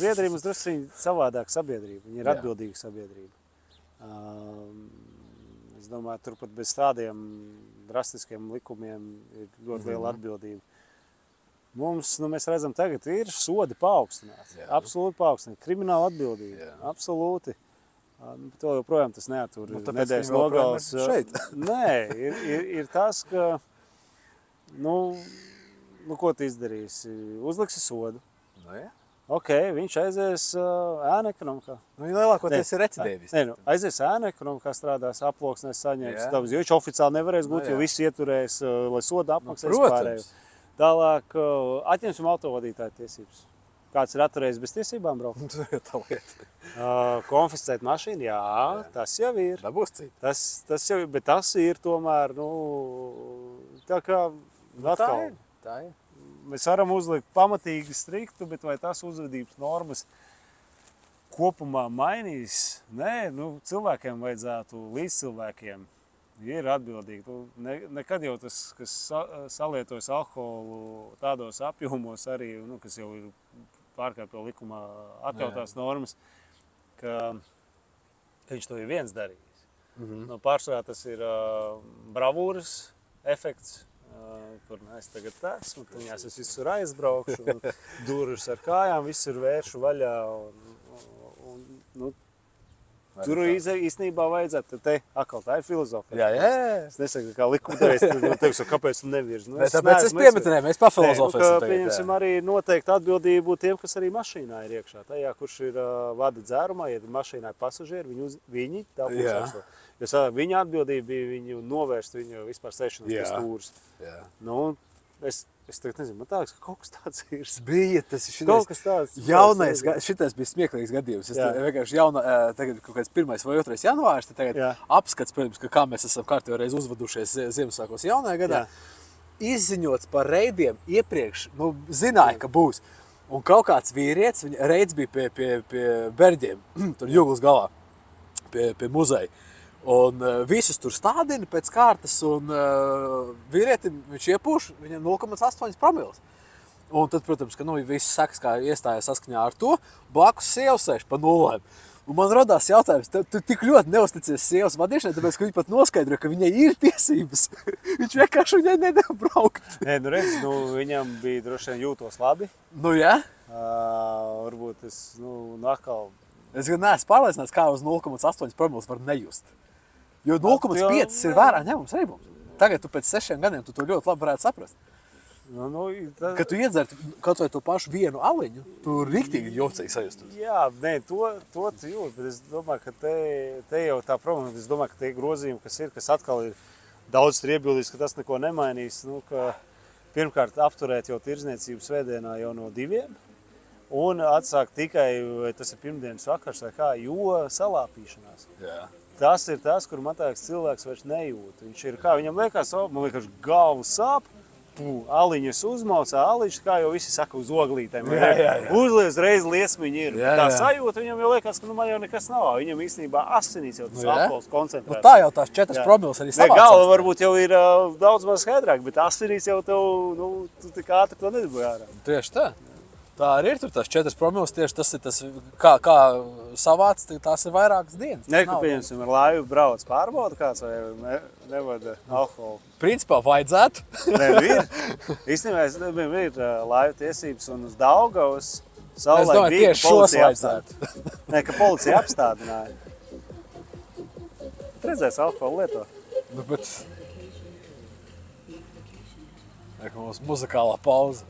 S2: Zviedrija mums drusku savādāk sabiedrība, viņi ir atbildīga sabiedrība. Es domāju, turpat bez tādiem drastiskiem likumiem ir ļoti liela atbildība. Mums, mēs redzam, tagad ir sodi paaugstināti, absolūti paaugstināti, krimināla atbildība, absolūti. Bet vēl joprojām tas neatur nedēļas nogales. Nē, ir tas, ka, ko tu izdarīsi? Uzliksi sodu. Ok, viņš aizies ēna ekonomikā.
S1: Lielākoties ir recidīvis.
S2: Aizies ēna ekonomikā, strādās, aploksnēs saņēmis. Jo viņš oficiāli nevarēs būt, jo viss ieturēs, lai sodu apmaksās pārējo. Tālāk atņemsim autovadītāju tiesības. Kāds ir atturējis bez tiesībām braukt?
S1: Tā lieta.
S2: Konfiscēt mašīnu? Jā, tas jau ir.
S1: Dabūs citi.
S2: Tas jau ir, bet tas ir tomēr, tā kā atkal.
S1: Tā ir.
S2: Mēs varam uzlikt pamatīgi striktu, bet vai tas uzvedības normas kopumā mainīs? Nē, cilvēkiem vajadzētu līdz cilvēkiem. Ir atbildīgi. Nekad jau tas, kas salietojas alkoholu tādos apjomos arī, kas jau ir pārkāpjo likumā atļautās normas, ka viņš to ir viens darījis. Pārsvarā tas ir bravūras efekts, kur es tagad esmu, tuņās es visur aizbraukšu, durvis ar kājām, visur vēršu vaļā. Tur īstenībā vajadzētu, tā ir filozofija.
S1: Jā.
S2: Es nesaku, kā likumdevējs, teiks, kāpēc tu nevirzi.
S1: Tāpēc es piemetinēju, mēs pafilozofēsim tagad.
S2: Pieņemsim arī noteikti atbildību tiem, kas arī mašīnā ir iekšā. Tajā, kurš ir vada dzērumā, ja mašīnā ir pasažieri, viņi dabūs. Jo viņa atbildība bija viņu novērst viņu vispār sēšanas pie stūras. Es tagad nezinu, man tāks, ka kaut kas tāds ir.
S1: Bija tas
S2: kaut kas tāds.
S1: Jaunais, šitais bija smieklīgs gadījums. Es vienkārši tagad kaut kāds 1. vai 2. janvārs, tad tagad apskats, protams, ka kā mēs esam kārtībā reiz uzvadušies Ziemassvētkos jaunajā gadā. Izziņots par reidiem iepriekš, zināja, ka būs. Un kaut kāds vīrietis, viņa reids bija pie Berģiem, tur Juglas galā, pie muzeja. Un visus tur stādina pēc kārtas, un vīrietim viņš iepūš, viņam 0,8 promils. Un tad, protams, ka viss sakas, kā iestājās saskaņā ar to, blakus sievas sēž pa nulēm. Un man rodās jautājums, tu tik ļoti neusticies sievas vadīšanai, tāpēc, ka viņi pat noskaidroja, ka viņai ir tiesības. Viņš vienkārši viņai nedēļ braukt.
S2: Nē, redz, viņam bija droši vien jūtos labi.
S1: Jā.
S2: Varbūt es, atkal...
S1: Es gan neesmu pārliecināts, kā uz 0,8 promils var nejust. Jo 0,5 ir vērā ņemums arī mums. Tagad tu pēc 6 gadiem tu to ļoti labi varētu saprast. Kad tu iedzerti kaut vai to pašu vienu aliņu, tu riktīgi jocīgi sajustos.
S2: Jā, nē, to tu jūt, bet es domāju, ka te jau tā problēma, es domāju, ka tie grozījumi, kas atkal ir daudz iebildes, ka tas neko nemainīs, ka pirmkārt apturēt jau tirdzniecības svētdienā jau no 2 un atsākt tikai, vai tas ir pirmdienas vakars vai kā, jo salāpīšanās.
S1: Jā.
S2: Tas ir tas, kur man liekas, cilvēks vairs nejūt. Viņš ir kā, viņam liekas, man liekas, galva sāp, aliņas uzmaucā, aliņš, kā jau visi saka, uz oglītēm. Uzlies reiz liesmiņi ir. Tā sajūta, viņam jau liekas, ka man jau nekas nav. Viņam īstenībā asinīs jau tas alkohols koncentrēts.
S1: Tā jau tās 4 promils arī savācās.
S2: Galva varbūt jau ir daudz maz skaidrāk, bet asinīs jau tev, tu tik ātri to nedabūji ārā.
S1: Tieši tā. Tā arī ir tur tās 4 promils, tieši tas ir tas, kā savāc, tās ir vairākas dienas.
S2: Ka pieņemsim, ar laivu brauc pārbauda kāds vai nevada alkoholu?
S1: Principā vajadzētu.
S2: Nē, ir. Īstenībā ir laivu tiesības un uz Daugavas saulē bija, ka policija apstādināja. Nē, ka policija apstādināja. Redzēs alkoholu lieto.
S1: Bet... Mums muzikālā pauze.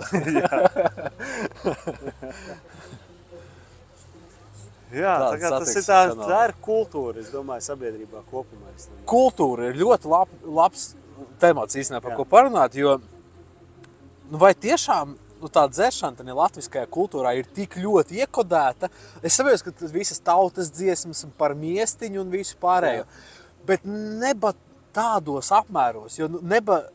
S2: Jā, tā ir kultūra, es domāju, sabiedrībā kopumā.
S1: Kultūra ir ļoti labs temats īstenībā, par ko parunāt, jo vai tiešām tā dzeršana latviskajā kultūrā ir tik ļoti iekodēta. Es saprotu, ka visas tautas dziesmas par miestiņu un visu pārējo, bet neba tādos apmēros, jo neba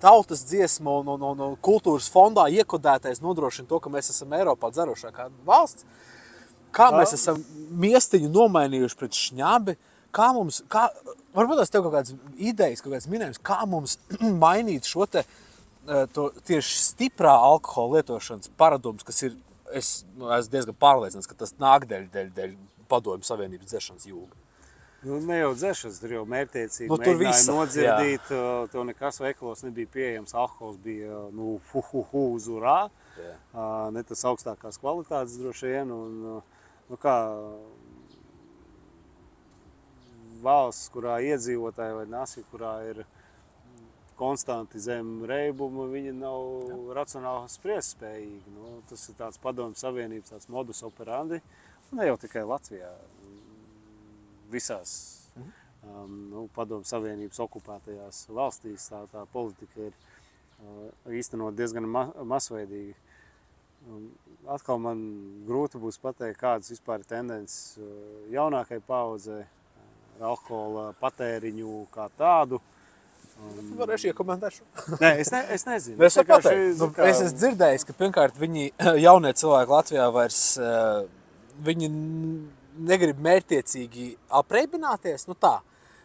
S1: tautas dziesma un kultūras fondā iekodētais nodrošina to, ka mēs esam Eiropā dzerošākā valsts. Kā mēs esam miestiņu nomainījuši pret šņabi, varbūt tās tev kaut kādas idejas, kaut kādas minējums, kā mums mainīt šo tieši stiprā alkohola lietošanas paradumus, kas ir, es diezgan pārliecināts, ka tas nāk dēļ Padomju Savienības dzeršanas jūga.
S2: Ne jau dzeršanas, tur jau mērķtiecīgi
S1: mēģināja
S2: nodzirdīt, tev nekas veikalos nebija pieejams, alkohols bija uz urā, ne tas augstākās kvalitātes droši vien, un kā valsts, kurā iedzīvotāji vai nasi, kurā ir konstanti zem reibuma, viņi nav racionāli spriestspējīgi. Tas ir tāds Padomju Savienības tāds modus operandi, ne jau tikai Latvijā. Visās Padomju Savienības okupētajās valstīs tā politika ir īstenot diezgan masveidīgi. Atkal man grūti būs pateikt, kādas vispār ir tendences jaunākai paaudzei ar alkohola patēriņu kā tādu.
S1: Varēšu iekomentēt šo?
S2: Nē, es nezinu.
S1: Es esmu dzirdējis, ka pirmkārt viņi jaunie cilvēki Latvijā vairs viņi negrib mērķtiecīgi apreibināties, tā.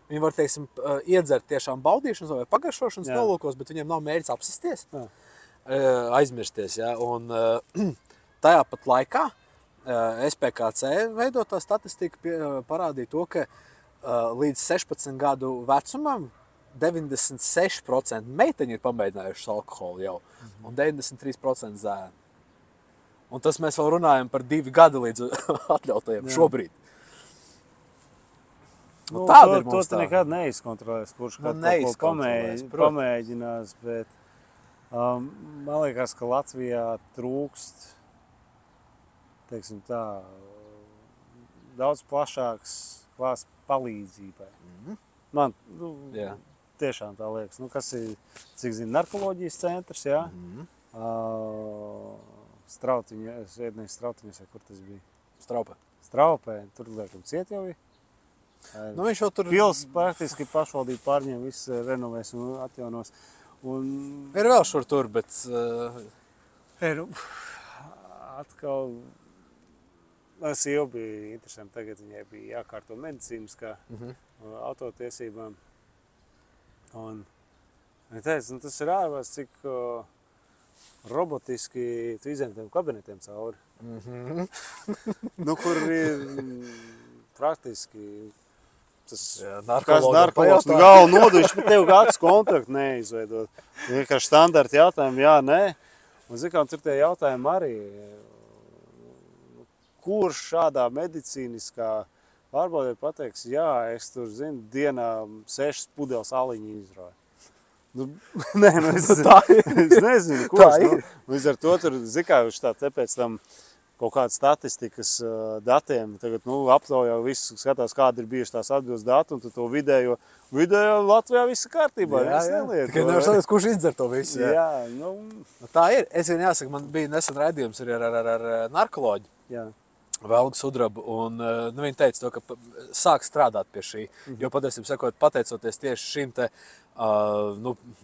S1: Viņi var, teiksim, iedzert tiešām baudīšanas vai pagaršošanas nolūkos, bet viņiem nav mērķis apsisties, aizmirsties, jā. Un tajā pat laikā SPKC veidotā statistika parādīja to, ka līdz 16 gadu vecumam 96% meiteņi ir pamēģinājušas alkoholu jau, un 93% zēni. Un tas mēs vēl runājam par 2 gadi līdz atļautajiem šobrīd.
S2: Tāda ir mums tā. To nekad neizkontrolēs, kurš kaut ko pamēģinās, bet man liekas, ka Latvijā trūkst, teiksim tā, daudz plašāks klāsts palīdzībai. Man tiešām tā liekas. Kas ir, cik zinu, narkoloģijas centrs, jā? Strautiņas, vai kur tas bija? Straupē, tur liekam ciet jau ir.
S1: Viņš jau tur...
S2: Pils praktiski pašvaldība pārņem, viss renovēs un atjaunos.
S1: Ir vēl šur tur, bet...
S2: Atkal... Tas jau bija interesanti, tagad viņai bija jākārto medicīniskā autotiesībām. Un teicu, tas ir ārvās, cik... robotiski tu izējam tiem kabinetiem cauri. Kur ir praktiski tas narkologs galvu noduši, bet tev kāds kontraktu neizveidot. Vienkārši standarti jautājumi, jā, nē. Un zikām, tur tie jautājumi arī, kurš šādā medicīniskā pārbaudē pateiks, jā, es tur zinu, dienā 6 pudeles aliņu izrauju. Nē, nu es nezinu, kurš.
S1: Tā ir.
S2: Līdz ar to tur, zikājuši tā, te pēc tam kaut kāda statistikas datiem. Tagad, aptaujā visu skatās, kāda ir bijuši tās atbildes dati, un tu to vidējo Latvijā viss ir kārtībā.
S1: Tikai nevar saprast, kurš izdzer to visu.
S2: Jā,
S1: Tā ir. Es vien jāsaka, man bija nesen raidījums arī ar narkoloģi.
S2: Jā.
S1: Velgu Sudrabu, un viņi teica to, ka sāk strādāt pie šī, jo patiesībā sakot, pateicoties tieši šim te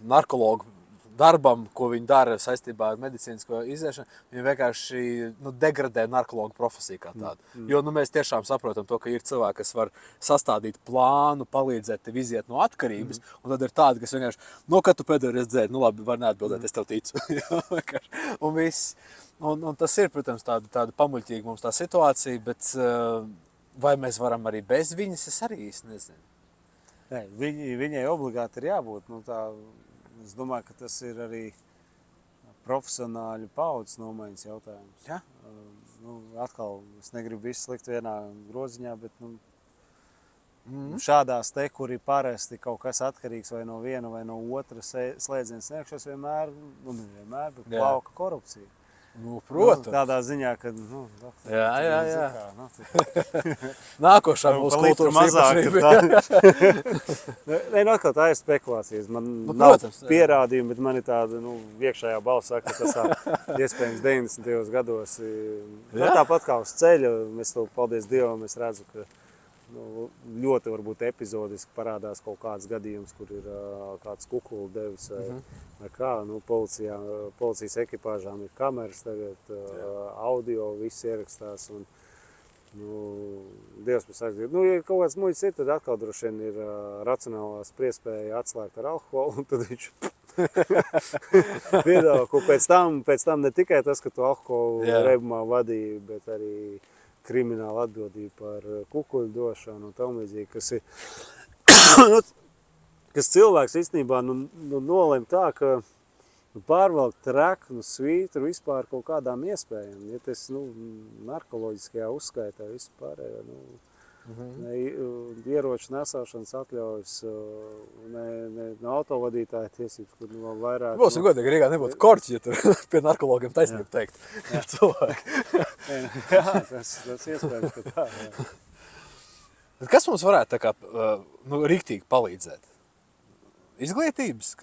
S1: narkologu darbam, ko viņi dara saistībā ar medicīnisko iziešanu, viņi vienkārši degradē narkologu profesiju kā tādu. Jo mēs tiešām saprotam to, ka ir cilvēki, kas var sastādīt plānu, palīdzēt tev iziet no atkarības, un tad ir tādi, kas vienkārši, kad tu pēdējo reizi dzēri, labi, var neatbildēt, es tev ticu. Un viss. Un tas ir, protams, tāda pamuļķīga mums tā situācija, bet vai mēs varam arī bez viņas, es arī īsti nezinu.
S2: Nē, viņai obligāti ir jābūt. Es domāju, ka tas ir arī profesionāļu paudzes nomaiņas jautājums.
S1: Ja?
S2: Atkal, es negribu visu slikt vienā groziņā, bet šādās te, kur ir parasti kaut kas atkarīgs vai no viena vai no otra slēdziena sniegšanas vienmēr, bet plauka korupcija.
S1: Protams.
S2: Tādā ziņā, ka,
S1: jā. Nākošā mūsu kultūras
S2: īpašība. Atkal tā ir spekulācijas. Man nav pierādījumi, bet man ir tāda, iekšējā balss saka, ka tas iespējams 90. gados. Tāpat kā uz ceļa, mēs to, paldies Dievam, es redzu, ka ļoti varbūt epizodiski parādās kaut kāds gadījums, kur ir kāds kukulu devis vai kā. Policijas ekipāžām ir kameras tagad, audio, viss ierakstās. Un, Dievs man saka, ja kaut kāds muļķis ir, tad atkal droši vien ir racionālā spriedspēja atslēgt ar alkoholu, un tad viņš piedāvā, ko pēc tam ne tikai tas, ka tu alkoholu rebumā vadīji, bet arī krimināla atbildība par kukuļu došanu un tam līdzīgi, kas cilvēks īstenībā nolem tā, ka pārvalkt treknu, svītru vispār kaut kādām iespējām. Ja tas narkoloģiskajā uzskaitā vispārējā, ieroču nesāšanas atļaujas, ne autovadītāja tiesības, kur vēl vairāk...
S1: Būsim godīgi, Rīgā nebūtu korķi, ja tur pie narkologiem taisnību teikt. Cilvēki.
S2: Jā, tas iespējams, ka tā. Jā.
S1: Kas mums varētu tā kā, riktīgi palīdzēt? Izglītības?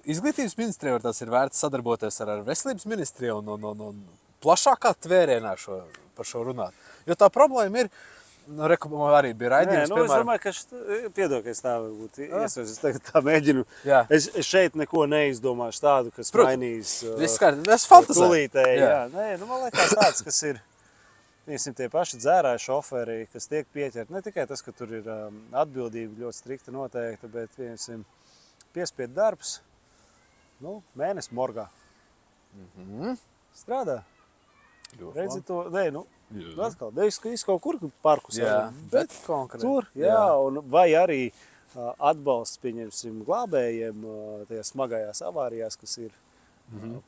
S1: Izglītības ministrija var tās ir vērts sadarboties ar veselības ministriju un plašākā tvērēnā par šo runāt. Jo tā problēma ir, arī bija raidījums,
S2: piemēram. Es domāju, ka piedod, ka es tā varbūt es tagad tā mēģinu. Jā. Es šeit neko neizdomāšu tādu, kas mainīs tulītēji. Man liekas tāds, kas ir tie paši dzērāji šoferi, kas tiek pieķerti. Ne tikai tas, ka tur ir atbildība ļoti strikta noteikta, bet piespiedu darbs, mēnesi morgā. Strādā. Redzi to, atkal, es kaut kur parkus.
S1: Jā, bet konkrēti.
S2: Tur, vai arī atbalsts, pieņemsim, glābējiem tajās smagajās avārijās, kas ir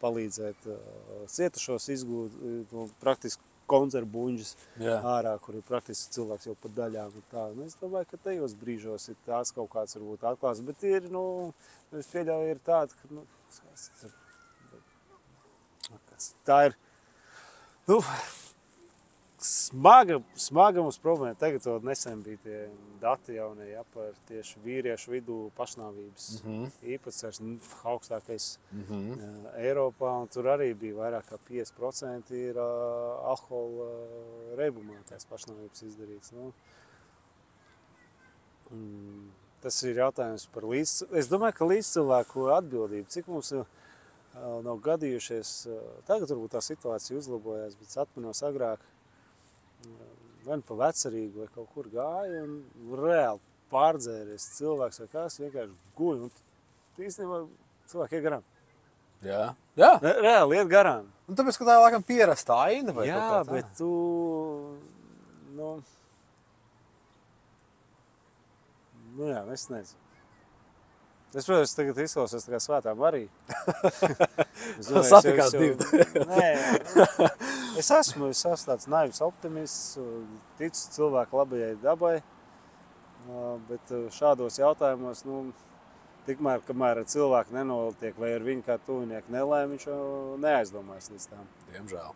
S2: palīdzēt cietušos izgūt, praktiski koncerbuņģis ārā, kur ir praktiski cilvēks jau pat daļām. Es domāju, ka tajos brīžos ir tās kaut kāds varbūt atklās, bet ir, es pieļauju, ir tāda, ka tā ir, smaga mums problēma. Tagad nesen bija tie dati jaunie par tieši vīriešu vidū pašnāvības īpatsvars augstākais Eiropā, un tur arī bija vairāk kā 50% ir alkohola rebumā tās pašnāvības izdarīts. Tas ir jautājums par Es domāju, ka līdzcilvēku atbildību, cik mums nav gadījušies, tagad varbūt tā situācija uzlabojās, bet atminos agrāk, vai pa vecerīgu vai kaut kur gāja un reāli pārdzēries cilvēks vai kāds vienkārši guļ. Un īstenībā cilvēki iet garām.
S1: Jā.
S2: Reāli iet garām.
S1: Un tāpēc, ka tā ir laikam pierasta aina vai kaut kā tā?
S2: Bet tu, es nezinu. Es, protams, tagad izklausos tā kā Svētā Marija.
S1: Satikās divi.
S2: Nē, es esmu tāds naivs optimists, ticu cilvēku labajai dabai, bet šādos jautājumos, tikmēr, kamēr cilvēki nenoliek vai ar viņu kā tuvinieku nelēm, viņš jau neaizdomājas līdz tām.
S1: Diemžēl.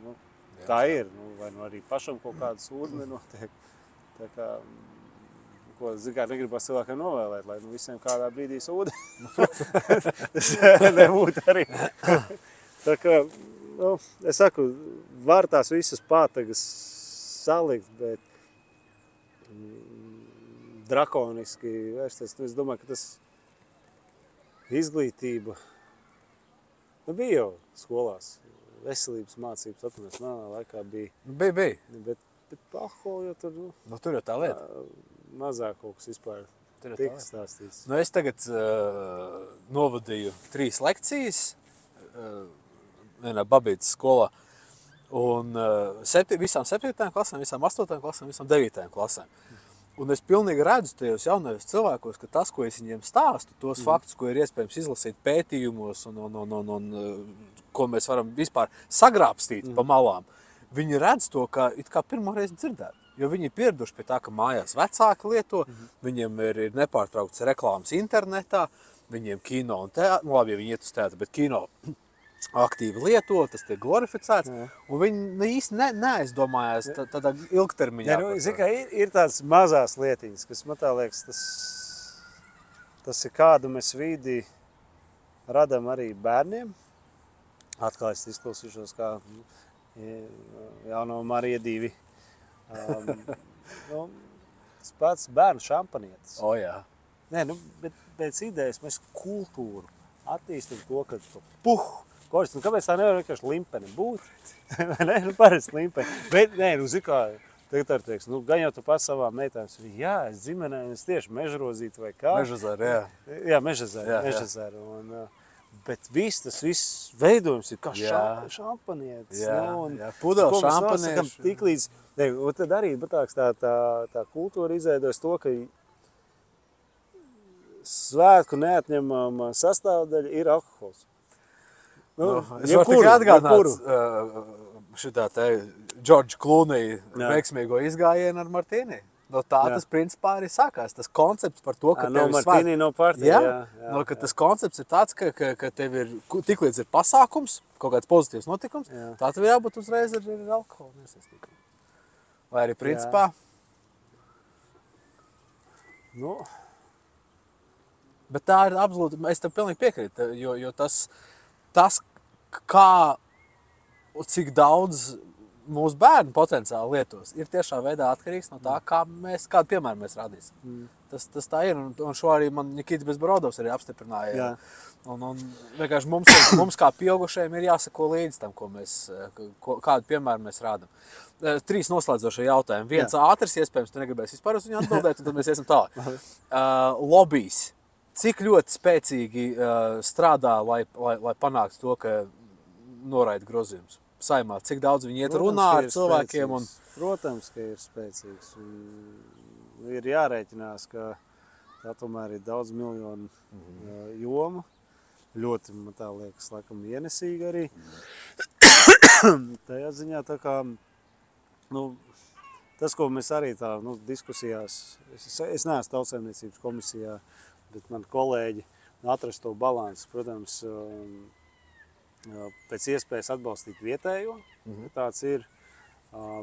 S2: Nu, tā ir, vai arī pašam kaut kāda sūda nenotiek. Tā kā, ko negribas cilvēkiem novēlēt, lai visiem kādā brīdī sūda. Tas nebūtu arī. Tā kā, es saku, var tās visas pātagas salikt, bet drakoniski vērsties. Es domāju, ka tas izglītība bija jau skolās. Veselības mācības, atminās, manā laikā bija.
S1: Bija.
S2: Bet alkoholu jau tur,
S1: tur jau tā lieta.
S2: Mazāk kaut kas vispār tika stāstīts.
S1: Es tagad novadīju 3 lekcijas vienā Babītas skolā. Un visām 7. klasēm, visām 8. klasēm, visām 9. klasēm. Un es pilnīgi redzu tajos jaunajos cilvēkos, ka tas, ko es viņiem stāstu, tos faktus, ko ir iespējams izlasīt pētījumos un ko mēs varam vispār sagrābstīt pa malām, viņi redz to, ka it kā pirmoreiz dzirdēt. Jo viņi ir pieraduši pie tā, ka mājās vecāki lieto, viņiem ir nepārtraukts reklāmas internetā, viņiem kino un teātri, labi, ja viņi iet uz teātri, bet kino aktīvi lieto, tas tiek glorificēts, un viņi īsti neaizdomājās tādā ilgtermiņā.
S2: Ir tādas mazās lietiņas, kas man tā liekas, tas ir kādu mēs vidi radam arī bērniem. Atkal es izklausīšos kā jauno Marija 2. Tas pats bērnu šampanietis.
S1: Jā.
S2: Nē, bet pēc idejas mēs kultūru attīstam to, ka kāpēc tā nevar vienkārši limpeni būt? Nē, parasti limpeni. Bet, nē, kā, tagad ar teiks, gan jau tu pats savām meitām, jā, es dzimenē, es tieši mežrozīt vai kā.
S1: Mežazaru, jā.
S2: Jā, mežazaru. Bet tas viss veidojums ir kā šampanietis.
S1: Jā, pudeles šampanieši.
S2: Tik līdz, un tad arī tā kultūra izveidojas to, ka svētku neatņemama sastāvdaļa ir alkohols.
S1: Es varu tikai atgādināt šitā te George Clooney veiksmīgo izgājienu ar Martīni. Tas principā arī sākās. Tas koncepts par to, ka tev ir
S2: Martīni no partija.
S1: Ka tas koncepts ir tāds, ka tev ir, tiklīdz ir pasākums, kaut kāds pozitīvs notikums, tā tev jābūt uzreiz ar alkoholu nesaistību. Vai arī principā? Bet tā ir absolūti, es tev pilnīgi piekrītu, jo tas, kā, cik daudz mūsu bērnu potenciāli lietos, ir tiešā veidā atkarīgs no tā, kādu piemēru mēs radīsim. Tas tā ir, un šo arī man Nikits Bezborodovs arī apstiprināja. Un vienkārši mums kā pieaugušajiem ir jāsako līdz tam, kādu piemēru mēs rādam. 3 noslēdzošie jautājumi. Viens ātrs, iespējams, tu negribēsi vispār uz viņu atbildēt, un tad mēs iesim tālāk. Lobijs. Cik ļoti spēcīgi strādā, lai panāktu to, ka noraida grozījums Saeimā? Cik daudz viņi iet runā ar cilvēkiem?
S2: Protams, ka ir spēcīgs. Ir jārēķinās, ka tā tomēr ir daudz miljonu joma. Ļoti, man tā liekas, laikam ienesīga arī. Tajā ziņā tā kā, tas, ko mēs arī tā, diskusijās, es neesmu Tautsaimniecības komisijā, bet mani kolēģi atrast to balansu, protams, pēc iespējas atbalstīt vietējo, tāds ir,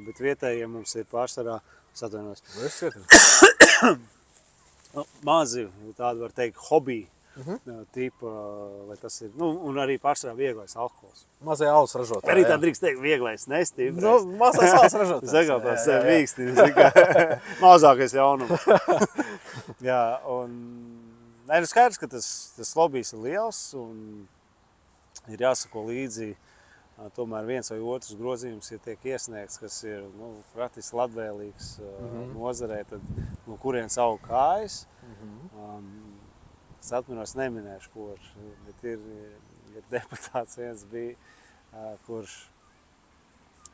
S2: bet vietējiem mums ir pārsvarā, mazi, tādi var teikt, hobiji tipa, vai tas ir, un arī pārsvarā vieglais alkohols.
S1: Mazie alus ražotāji.
S2: Arī tā drīkst teikt vieglais, nestīvs.
S1: Mazais alus ražotāji.
S2: Sagāpās vīksti, mazākais jaunums. Jā, un skaidrs, ka tas lobijs ir liels un ir jāsako līdzi tomēr viens vai otrs grozījums, ja tiek iesniegts, kas ir praktiski labvēlīgs nozarē, tad no kurienes aug kājas. Es atminos, neminēšu, kurš, bet ir deputāts viens bija, kurš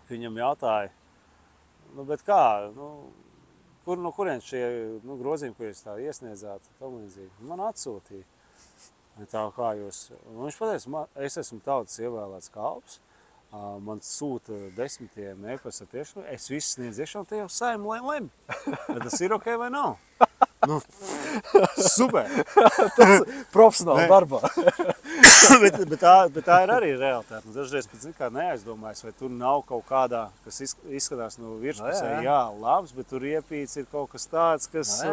S2: viņam jautāja, bet kā, no kurienes šie grozījumi, ko jūs tā iesniedzāt, tam līdzīgi, man atsūtīja. Tā kā jūs, viņš pateica, es esmu tautas ievēlēts kalps, man sūta 10 e-pasta priekšlikumi, es visu sniedz iekšā, te jau Saeima lai lem, vai tas ir ok vai nav. Nu, super!
S1: Tas profesionāli darbā.
S2: bet tā ir arī realitāte. Dažreiz pēc kā neaizdomājas, vai tur nav kaut kādā, kas izskatās no virspusē, jā, labs, bet tur iepīts ir kaut kas tāds, kas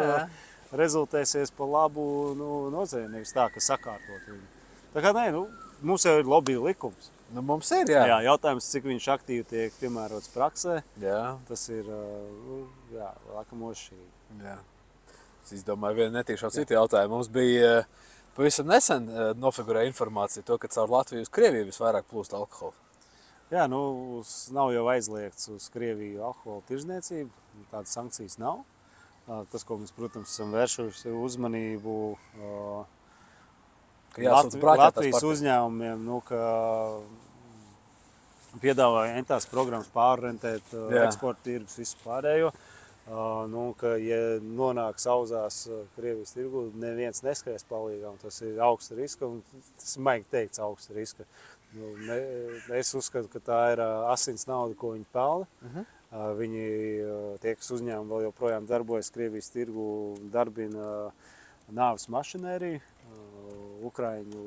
S2: rezultēsies pa labu nozīmi, nevis tā, ka sakārtot viņu. Tā kā nē, mums jau ir lobby likums.
S1: Nu, mums ir, jā.
S2: Jā, jautājums, cik viņš aktīvi tiek piemērots praksē, tas ir, lakamoši.
S1: Jā. Es izdomāju vienu netīšo citu jautājumu. Mums bija pavisam nesen nofigurēja informācija to, ka caur Latviju uz Krieviju visvairāk plūst alkoholu.
S2: Jā, nav jau aizliegts uz Krieviju alkohola tirzniecību, tādas sankcijas nav. Tas, ko mēs, protams, esam vēršuši uzmanību Latvijas uzņēmumiem, ka piedāvāja entās programmas pārorientēt eksporta tirgus visu pārējo. Ka, ja nonāk sauzās Krievijas tirgu, neviens neskries palīgā, un tas ir augsta riska, un tas ir maigi teikts augsta riska. Es uzskatu, ka tā ir asins nauda, ko viņi pelna. Viņi, tie, kas uzņēmumi vēl joprojām darbojas Krievijas tirgu, darbina nāves mašinēriju, Ukraiņu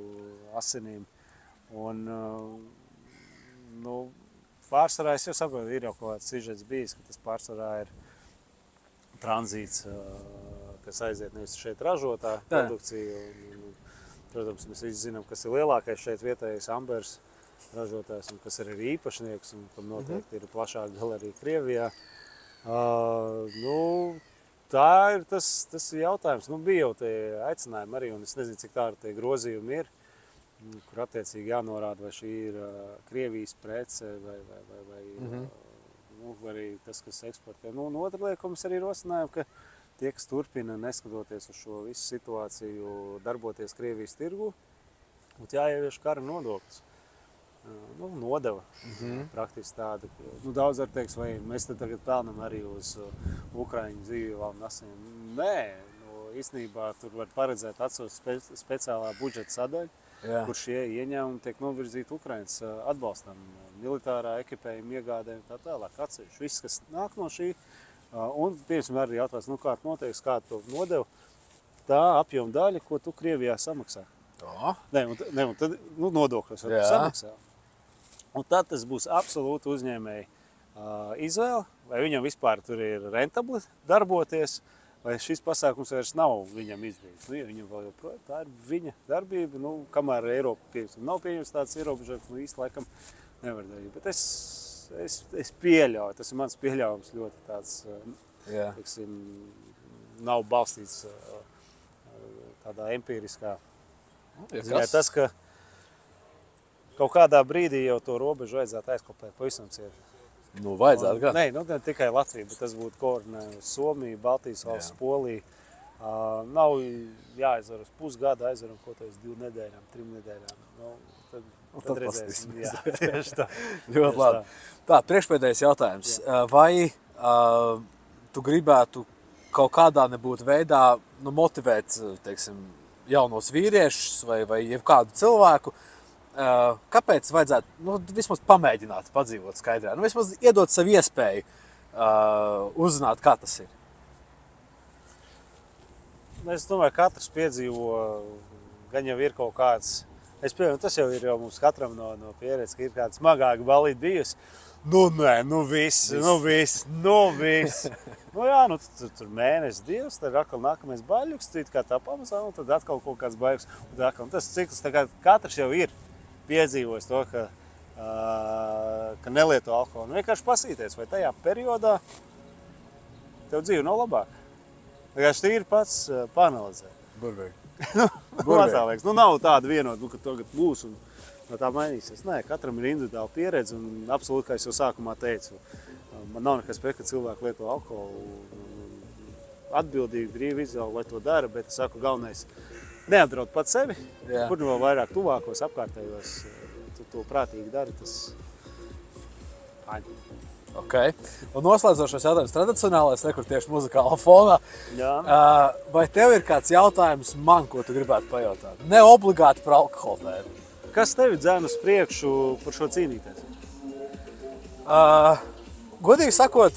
S2: asinīm. Un, pārsvarā es jau saprotu, ir jau kaut kāds sižets bijis, ka tas pārsvarā ir tranzīts, kas aiziet nevis šeit ražotā produkcija. Protams, mēs visi zinām, kas ir lielākais šeit vietējais Ambers ražotājs, un kas ir arī īpašnieks, un kam noteikti ir plašāk galerija Krievijā. Tā ir tas jautājums. Bija jau tie aicinājumi arī, un es nezinu, cik tā tie grozījumi ir, kur attiecīgi jānorāda, vai šī ir Krievijas prece, vai arī tas, kas eksportē. Otra lieta, ko mēs arī rosinājām, ka tie, kas turpina, neskatoties uz šo visu situāciju, darboties Krievijas tirgu, būtu jāievieš kara nodoklis. Nodeva praktiski tāda. Daudz var teiks, vai mēs te tagad pelnam arī uz Ukraiņu dzīvībām un asinīm. Nē, īstenībā tur var paredzēt atsevišķa speciālā budžeta sadaļa, kur šie ieņēmumi tiek novirzīti Ukraiņas atbalstam, militārā ekipējuma iegādēm tā tālāk. Atsevišķi viss, kas nāk no šī. Un, piemēram, arī jautās, kā noteiks, kā to nodevu, tā apjoma daļa, ko tu Krievijā samaksā. Un tad nodokļos var samaksā. Un tad tas būs absolūti uzņēmēji izvēle, vai viņam vispār tur ir rentabli darboties, vai šis pasākums vairs nav viņam izdarīts. Ja viņam vēl joprojām tā ir viņa darbība, kamēr Eiropa nav pieņems tāds ierobežojums, īsti laikam nevar darīt. Bet es pieļauju, tas ir mans pieļaujums ļoti tāds, teiksim, nav balstīts tādā empiriskā. Tas, ka kaut kādā brīdī jau to robežu vajadzētu aizkopēt pavisam cieši.
S1: Vajadzētu gan.
S2: Ne tikai Latvija, bet tas būtu koordinējums Somija, Baltijas valsts, Polija. Nav jāaizver uz pusgadu, aizveram kaut kāds 2 nedēļām, 3 nedēļām. Tad redzēsim. Jā, tieši tā.
S1: Ļoti labi. Tā, priekšpēdējais jautājums. Vai tu gribētu kaut kādā nebūtu veidā motivēt, teiksim, jaunos vīriešus vai jebkādu cilvēku, kāpēc vajadzētu vismaz pamēģināt padzīvot Skaidrā? Vismaz iedot sev iespēju uzzināt, kā tas ir.
S2: Es domāju, katrs piedzīvo, gan jau ir kaut kāds, es pieņemu, tas jau ir jau mums katram no pieredzes, ka ir kāda smagāka balīte bijusi. Viss. Tur mēnesis, 2, tad atkal nākamais baļuks, citi kā tā pamazām, un tad atkal kaut kāds baļuks. Un tas cikls, tā kā katrs jau ir piedzīvojis to, ka nelieto alkoholu. Vienkārši pasīties, vai tajā periodā tev dzīve nav labāka. Vienkārši tīri pats paanalizē.
S1: Burvīgi.
S2: Nav tāda vienota, ka tagad būs un tā mainīsies. Nē, katram ir individuāla pieredze un absolūti, kā es jau sākumā teicu, man nav nekas pret, ka cilvēki lieto alkoholu atbildīgi, brīvi izvēle, lai to dara, bet es saku, galvenais neapdraud pats sevi, kur vēl vairāk tuvākos, apkārtējos, tu to prātīgi dari, tas paņem.
S1: Okay. Un noslēdzošais jautājums tradicionālais, kur tieši muzikāla fonā. Vai tev ir kāds jautājums man, ko tu gribētu pajautāt? Ne obligāti par alkoholu tēmu.
S2: Kas tevi dzēn uz priekšu par šo cīnīties?
S1: Godīgi sakot,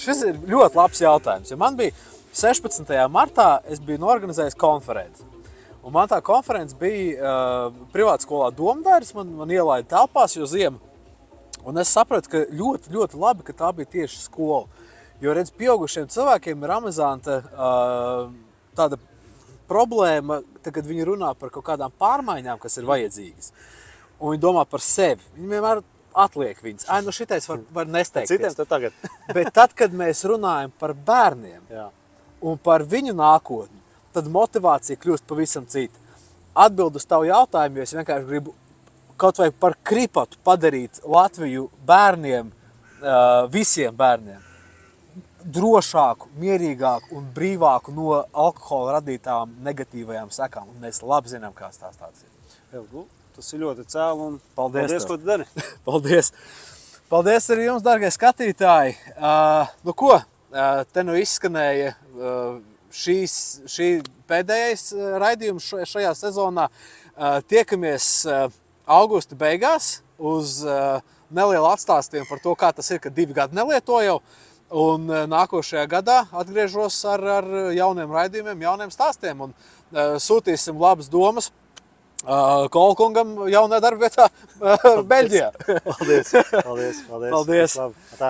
S1: šis ir ļoti labs jautājums. Ja man bija 16. martā es biju norganizējis konferenci. Un man tā konference bija privāta skolā Domdāris, man ielaida telpās, jo ziema. Un es sapratu, ka ļoti, ļoti labi, ka tā bija tieši skola. Jo, redz, pieaugušiem cilvēkiem ir amizanta tāda problēma, kad viņi runā par kaut kādām pārmaiņām, kas ir vajadzīgas. Un viņi domā par sevi. Viņi vienmēr atliek viņus. Nu šitais var nesteigties.
S2: Citiem tad tagad.
S1: Bet tad, kad mēs runājam par bērniem un par viņu nākotni, tad motivācija kļūst pavisam cita. Atbild uz tavu jautājumu, jo es vienkārši gribu kaut vai par kripatu padarīt Latviju bērniem, visiem bērniem, drošāku, mierīgāku un brīvāku no alkohola radītām negatīvajām sekām. Un mēs labi zinām, kāds tās tāds ir.
S2: Tas ir ļoti cēl un
S1: paldies
S2: ko tu dari.
S1: Paldies. Paldies arī jums, dargie skatītāji. Nu ko, te nu izskanēja šī pēdējais raidījums šajā sezonā. Tiekamies augusta beigās uz nelielu atstāstiem par to, kā tas ir, kad 2 gadi nelietojau. Un nākošajā gadā atgriežos ar jauniem raidījumiem, jauniem stāstiem un sūtīsim labas domas Kolkungam jaunā darba vietā Beļģijā.
S2: Paldies.
S1: Paldies.
S2: Labi, tā.